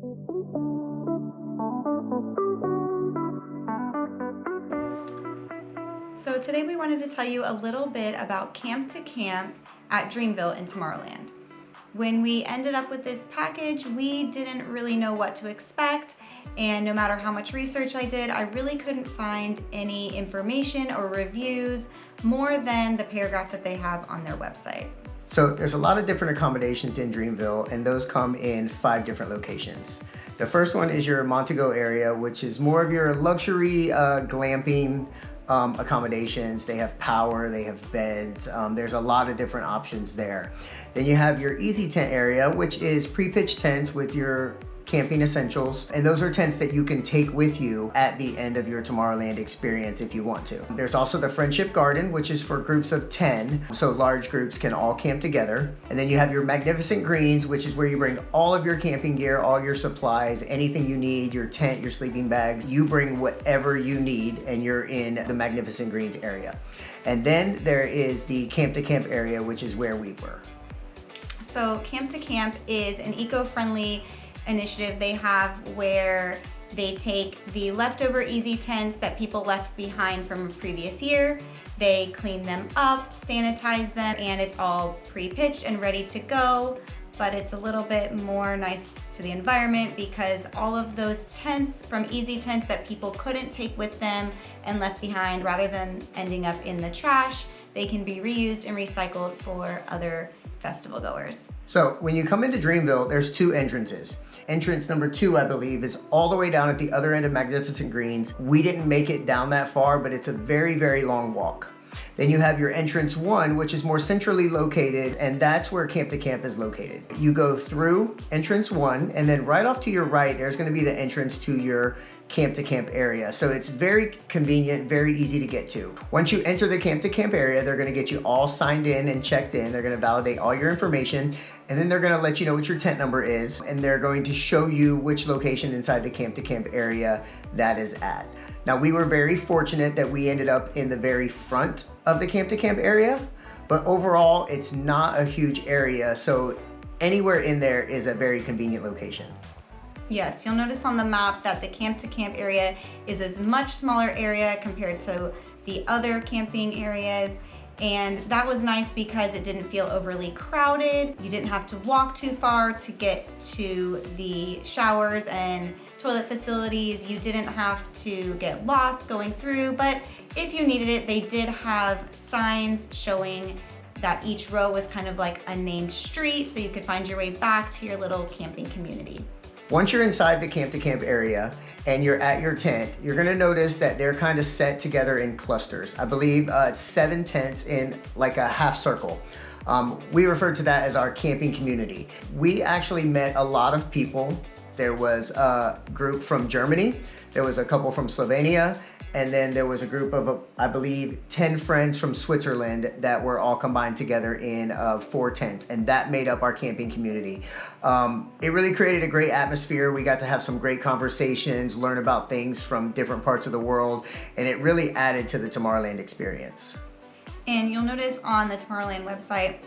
So today we wanted to tell you a little bit about Camp to Camp at Dreamville in Tomorrowland. When we ended up with this package, we didn't really know what to expect, and no matter how much research I did, I really couldn't find any information or reviews more than the paragraph that they have on their website. So there's a lot of different accommodations in Dreamville, and those come in 5 different locations. The first one is your Montego area, which is more of your luxury glamping accommodations. They have power, they have beds, there's a lot of different options there. Then you have your easy tent area, which is pre-pitched tents with your camping essentials, and those are tents that you can take with you at the end of your Tomorrowland experience if you want to. There's also the Friendship Garden, which is for groups of 10, so large groups can all camp together. And then you have your Magnificent Greens, which is where you bring all of your camping gear, all your supplies, anything you need, your tent, your sleeping bags. You bring whatever you need and you're in the Magnificent Greens area. And then there is the Camp to Camp area, which is where we were. So Camp to Camp is an eco-friendly initiative they have where they take the leftover easy tents that people left behind from a previous year, they clean them up, sanitize them, and it's all pre-pitched and ready to go. But it's a little bit more nice to the environment because all of those tents from easy tents that people couldn't take with them and left behind, rather than ending up in the trash, they can be reused and recycled for other festival goers. So when you come into Dreamville, there's 2 entrances. Entrance number 2, I believe, is all the way down at the other end of Magnificent Greens. We didn't make it down that far, but it's a very, very long walk. Then you have your entrance 1, which is more centrally located, and that's where Camp to Camp is located. You go through entrance 1, and then right off to your right, there's gonna be the entrance to your Camp to Camp area. So it's very convenient, very easy to get to. Once you enter the Camp to Camp area, they're gonna get you all signed in and checked in. They're gonna validate all your information, and then they're gonna let you know what your tent number is, and they're going to show you which location inside the Camp to Camp area that is at. Now, we were very fortunate that we ended up in the very front of the Camp to Camp area, but overall, it's not a huge area, so anywhere in there is a very convenient location. Yes, you'll notice on the map that the Camp to Camp area is a much smaller area compared to the other camping areas. And that was nice because it didn't feel overly crowded. You didn't have to walk too far to get to the showers and toilet facilities. You didn't have to get lost going through, but if you needed it, they did have signs showing that each row was kind of like a named street, so you could find your way back to your little camping community. Once you're inside the Camp to Camp area and you're at your tent, you're gonna notice that they're kind of set together in clusters. I believe it's 7 tents in like a half circle. We refer to that as our camping community. We actually met a lot of people. There was a group from Germany, there was a couple from Slovenia, and then there was a group of, I believe, 10 friends from Switzerland that were all combined together in 4 tents, and that made up our camping community. It really created a great atmosphere. We got to have some great conversations, learn about things from different parts of the world, and it really added to the Tomorrowland experience. And you'll notice on the Tomorrowland website,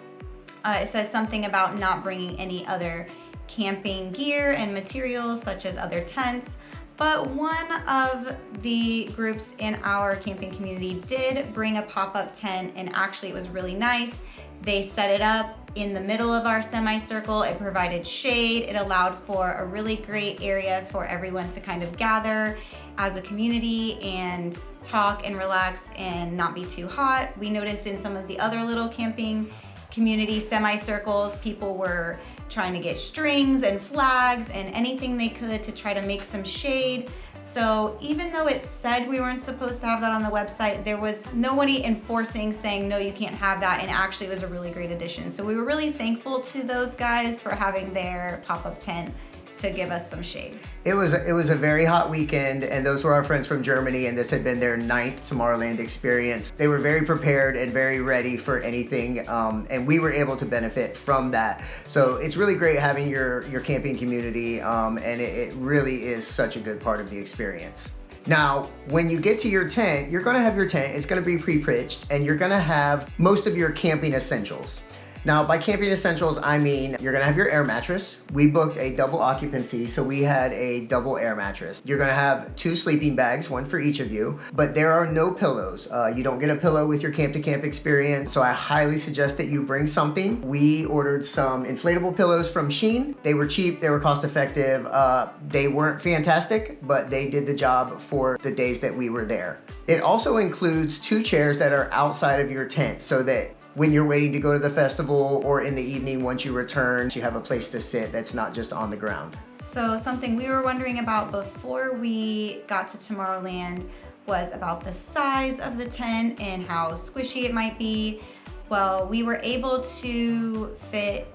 it says something about not bringing any other camping gear and materials such as other tents. But one of the groups in our camping community did bring a pop-up tent, and actually it was really nice. They set it up in the middle of our semicircle. It provided shade. It allowed for a really great area for everyone to kind of gather as a community and talk and relax and not be too hot. We noticed in some of the other little camping community semicircles, people were trying to get strings and flags and anything they could to try to make some shade. So even though it said we weren't supposed to have that on the website, there was nobody enforcing saying, no, you can't have that, and actually it was a really great addition. So we were really thankful to those guys for having their pop-up tent to give us some shade. It was a very hot weekend, and those were our friends from Germany, and this had been their 9th Tomorrowland experience. They were very prepared and very ready for anything, and we were able to benefit from that. So it's really great having your camping community, and it really is such a good part of the experience. Now, when you get to your tent, you're gonna have your tent, it's gonna be pre-pitched, and you're gonna have most of your camping essentials. Now, by camping essentials, I mean you're gonna have your air mattress. We booked a double occupancy, so we had a double air mattress. You're gonna have 2 sleeping bags, one for each of you, but there are no pillows. You don't get a pillow with your camp to camp experience, so I highly suggest that you bring something. We ordered some inflatable pillows from Shein. They were cheap, they were cost effective. They weren't fantastic, but they did the job for the days that we were there. It also includes 2 chairs that are outside of your tent so that when you're waiting to go to the festival or in the evening once you return, you have a place to sit that's not just on the ground. So something we were wondering about before we got to Tomorrowland was about the size of the tent and how squishy it might be. Well, we were able to fit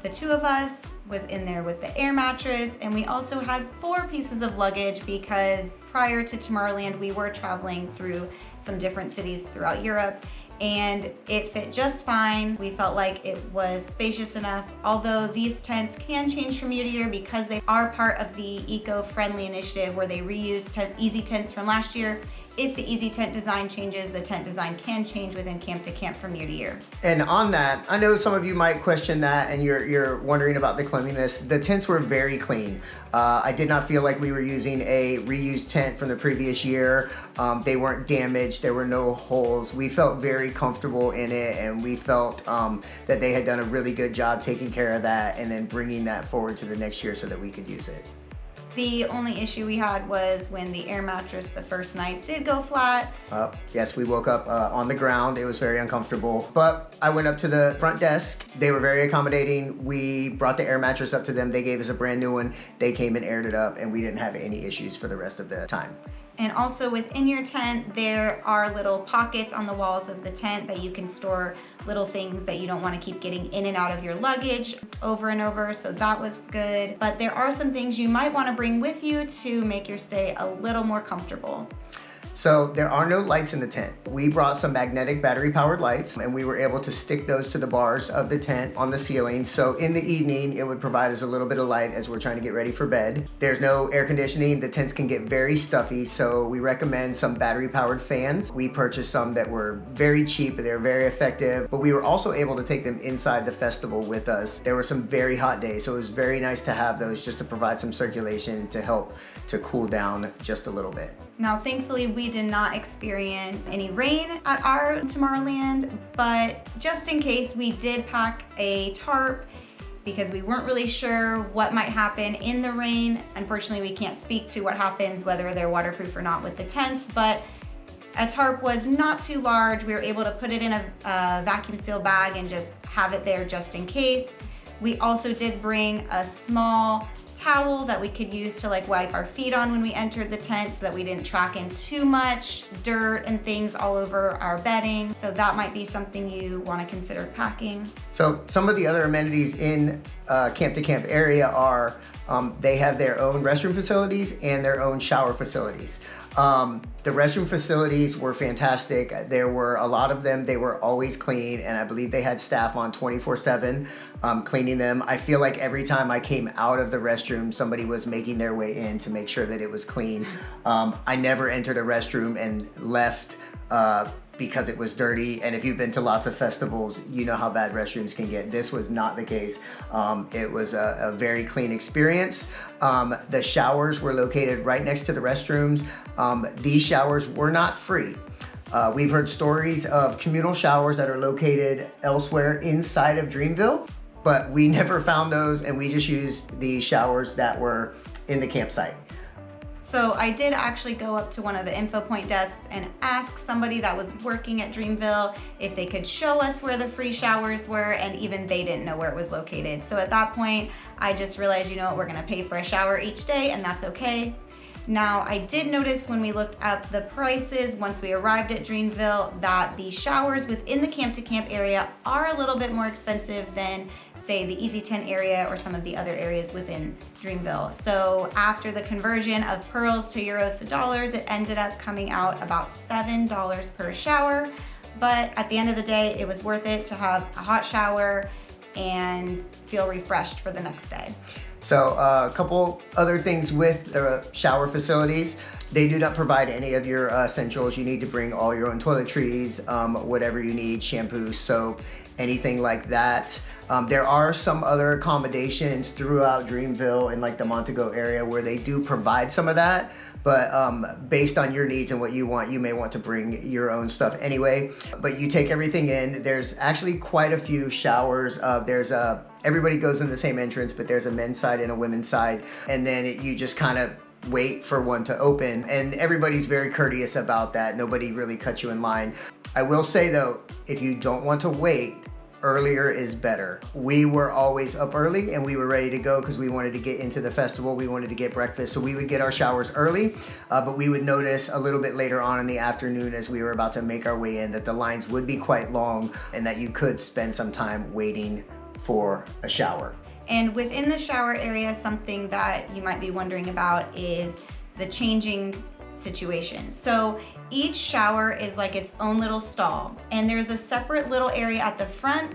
the 2 of us was in there with the air mattress, and we also had 4 pieces of luggage because prior to Tomorrowland we were traveling through some different cities throughout Europe, and it fit just fine. We felt like it was spacious enough, although these tents can change from year to year because they are part of the eco-friendly initiative where they reuse easy tents from last year. If the easy tent design changes, the tent design can change within camp to camp from year to year. And on that, I know some of you might question that and you're wondering about the cleanliness. The tents were very clean. I did not feel like we were using a reused tent from the previous year. They weren't damaged, there were no holes. We felt very comfortable in it, and we felt that they had done a really good job taking care of that and then bringing that forward to the next year so that we could use it. The only issue we had was when the air mattress the first night did go flat. Yes, we woke up on the ground. It was very uncomfortable. But I went up to the front desk. They were very accommodating. We brought the air mattress up to them. They gave us a brand new one. They came and aired it up, and we didn't have any issues for the rest of the time. And also within your tent, there are little pockets on the walls of the tent that you can store little things that you don't want to keep getting in and out of your luggage over and over, so that was good. But there are some things you might want to bring with you to make your stay a little more comfortable. So there are no lights in the tent. We brought some magnetic battery powered lights, and we were able to stick those to the bars of the tent on the ceiling. So in the evening, it would provide us a little bit of light as we're trying to get ready for bed. There's no air conditioning. The tents can get very stuffy, so we recommend some battery powered fans. We purchased some that were very cheap, and they were very effective, but we were also able to take them inside the festival with us. There were some very hot days, so it was very nice to have those just to provide some circulation to help to cool down just a little bit. Now, thankfully, we did not experience any rain at our Tomorrowland, but just in case, we did pack a tarp because we weren't really sure what might happen in the rain. Unfortunately, we can't speak to what happens, whether they're waterproof or not with the tents, but a tarp was not too large. We were able to put it in a vacuum seal bag and just have it there just in case. We also did bring a small towel that we could use to wipe our feet on when we entered the tent so that we didn't track in too much dirt and things all over our bedding. So that might be something you want to consider packing. So some of the other amenities in camp to camp area are they have their own restroom facilities and their own shower facilities. The restroom facilities were fantastic. There were a lot of them. They were always clean, and I believe they had staff on 24/7 cleaning them. I feel like every time I came out of the restroom, somebody was making their way in to make sure that it was clean. I never entered a restroom and left because it was dirty, and if you've been to lots of festivals, you know how bad restrooms can get. This was not the case. It was a very clean experience. The showers were located right next to the restrooms. These showers were not free. We've heard stories of communal showers that are located elsewhere inside of Dreamville, but we never found those, and we just used the showers that were in the campsite. So I did actually go up to one of the info point desks and ask somebody that was working at Dreamville if they could show us where the free showers were, and even they didn't know where it was located. So at that point, I just realized, you know what, we're gonna pay for a shower each day, and that's okay. Now, I did notice when we looked up the prices once we arrived at Dreamville that the showers within the camp to camp area are a little bit more expensive than, say, the Easy Tent area or some of the other areas within Dreamville. So after the conversion of pearls to euros to dollars, it ended up coming out about $7 per shower. But at the end of the day, it was worth it to have a hot shower and feel refreshed for the next day. So a couple other things with the shower facilities. They do not provide any of your essentials. You need to bring all your own toiletries, whatever you need, shampoo, soap, anything like that. There are some other accommodations throughout Dreamville and like the Montego area where they do provide some of that. But based on your needs and what you want, you may want to bring your own stuff anyway. But you take everything in. There's actually quite a few showers. Everybody goes in the same entrance, but there's a men's side and a women's side. And then you just kind of wait for one to open. And everybody's very courteous about that. Nobody really cuts you in line. I will say though, if you don't want to wait, earlier is better. We were always up early and we were ready to go because we wanted to get into the festival. We wanted to get breakfast. So we would get our showers early, but we would notice a little bit later on in the afternoon as we were about to make our way in that the lines would be quite long and that you could spend some time waiting for a shower. And within the shower area, something that you might be wondering about is the changing situation. So each shower is like its own little stall, and there's a separate little area at the front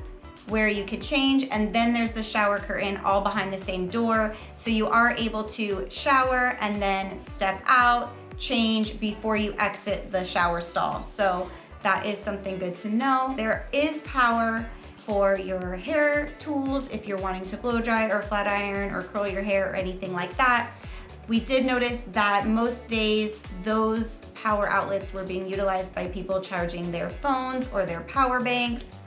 where you could change, and then there's the shower curtain all behind the same door. So you are able to shower and then step out, change before you exit the shower stall. So that is something good to know. There is power for your hair tools if you're wanting to blow dry or flat iron or curl your hair or anything like that. We did notice that most days those power outlets were being utilized by people charging their phones or their power banks.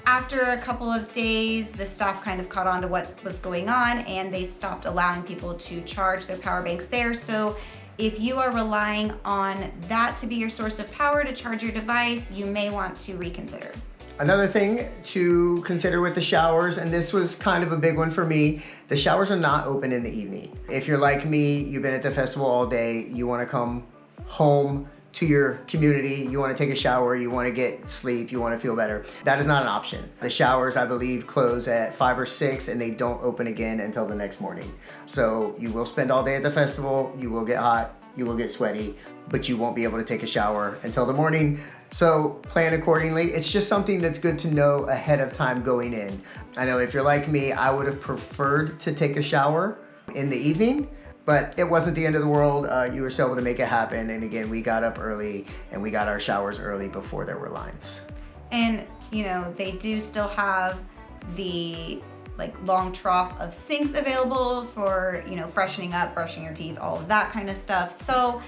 After a couple of days, the staff kind of caught on to what was going on and they stopped allowing people to charge their power banks there. So if you are relying on that to be your source of power to charge your device, you may want to reconsider. Another thing to consider with the showers, and this was kind of a big one for me, the showers are not open in the evening. If you're like me, you've been at the festival all day, you want to come home to your community, you want to take a shower, you want to get sleep, you want to feel better. That is not an option. The showers, I believe, close at 5 or 6 and they don't open again until the next morning. So you will spend all day at the festival, you will get hot, you will get sweaty, but you won't be able to take a shower until the morning. So plan accordingly. It's just something that's good to know ahead of time going in. I know if you're like me, I would have preferred to take a shower in the evening, but it wasn't the end of the world. You were still able to make it happen. And again, we got up early and we got our showers early before there were lines. And you know, they do still have the long trough of sinks available for, freshening up, brushing your teeth, all of that kind of stuff. So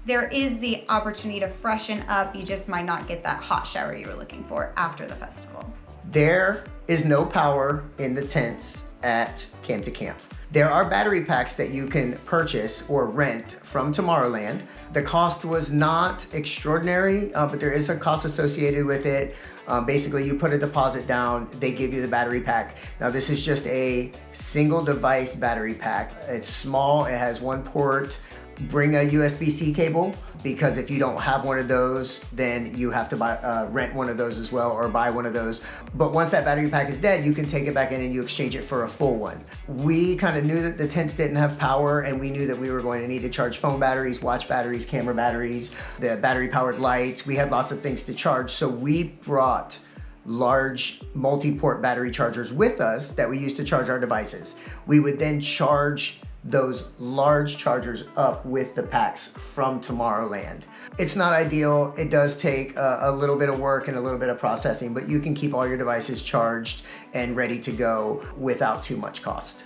there is the opportunity to freshen up. You just might not get that hot shower you were looking for after the festival. There is no power in the tents at Camp to Camp. There are battery packs that you can purchase or rent from Tomorrowland. The cost was not extraordinary, but there is a cost associated with it. Basically, you put a deposit down, they give you the battery pack. Now, this is just a single device battery pack. It's small, it has one port. Bring a USB-C cable, because if you don't have one of those, then you have to rent one of those as well or buy one of those. But once that battery pack is dead, you can take it back in and you exchange it for a full one. We kind of knew that the tents didn't have power, and we knew that we were going to need to charge phone batteries, watch batteries, camera batteries, the battery powered lights. We had lots of things to charge. So we brought large multi-port battery chargers with us that we used to charge our devices. We would then charge those large chargers up with the packs from Tomorrowland. It's not ideal. It does take a little bit of work and a little bit of processing, but you can keep all your devices charged and ready to go without too much cost.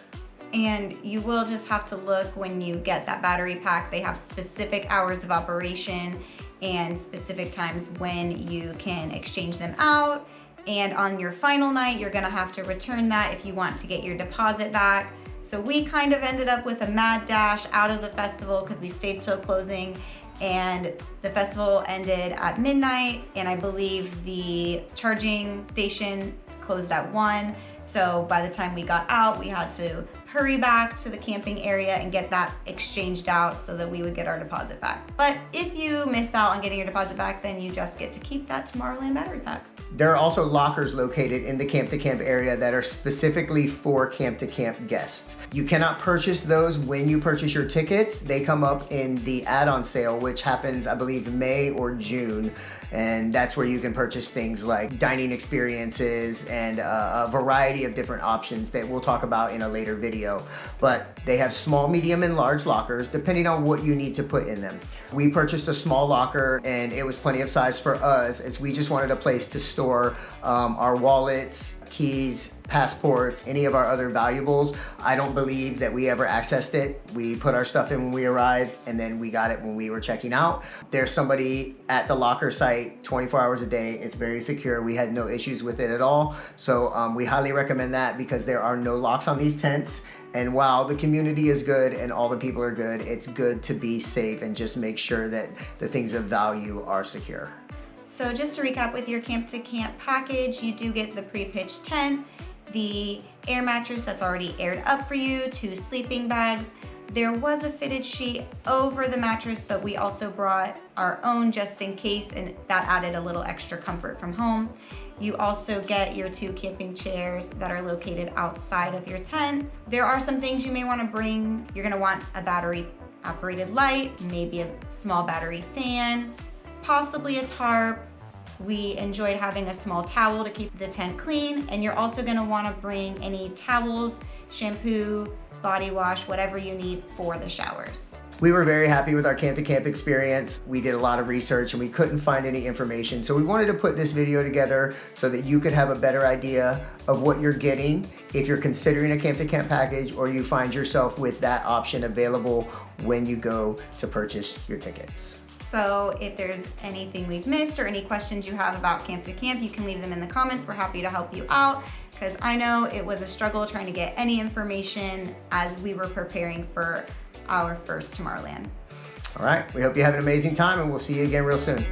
And you will just have to look when you get that battery pack. They have specific hours of operation and specific times when you can exchange them out. And on your final night, you're gonna have to return that if you want to get your deposit back. So we kind of ended up with a mad dash out of the festival because we stayed till closing, and the festival ended at midnight, and I believe the charging station closed at 1. So by the time we got out, we had to hurry back to the camping area and get that exchanged out so that we would get our deposit back. But if you miss out on getting your deposit back, then you just get to keep that Tomorrowland battery pack. There are also lockers located in the Camp to Camp area that are specifically for Camp to Camp guests. You cannot purchase those when you purchase your tickets. They come up in the add-on sale, which happens, I believe, May or June. And that's where you can purchase things like dining experiences and a variety variety of different options that we'll talk about in a later video. But they have small, medium, and large lockers depending on what you need to put in them. We purchased a small locker and it was plenty of size for us, as we just wanted a place to store our wallets, keys, passports, any of our other valuables. I don't believe that we ever accessed it. We put our stuff in when we arrived and then we got it when we were checking out. There's somebody at the locker site 24 hours a day. It's very secure. We had no issues with it at all. So we highly recommend that, because there are no locks on these tents. And while the community is good and all the people are good, it's good to be safe and just make sure that the things of value are secure. So just to recap, with your Camp to Camp package, you do get the pre-pitched tent, the air mattress that's already aired up for you, 2 sleeping bags. There was a fitted sheet over the mattress, but we also brought our own just in case, and that added a little extra comfort from home. You also get your 2 camping chairs that are located outside of your tent. There are some things you may want to bring. You're going to want a battery operated light, maybe a small battery fan, possibly a tarp. We enjoyed having a small towel to keep the tent clean, and you're also going to want to bring any towels, shampoo, body wash, whatever you need for the showers. We were very happy with our Camp to Camp experience. We did a lot of research and we couldn't find any information. So we wanted to put this video together so that you could have a better idea of what you're getting if you're considering a Camp to Camp package, or you find yourself with that option available when you go to purchase your tickets. So if there's anything we've missed or any questions you have about Camp to Camp, you can leave them in the comments. We're happy to help you out, because I know it was a struggle trying to get any information as we were preparing for our first Tomorrowland. All right, we hope you have an amazing time and we'll see you again real soon.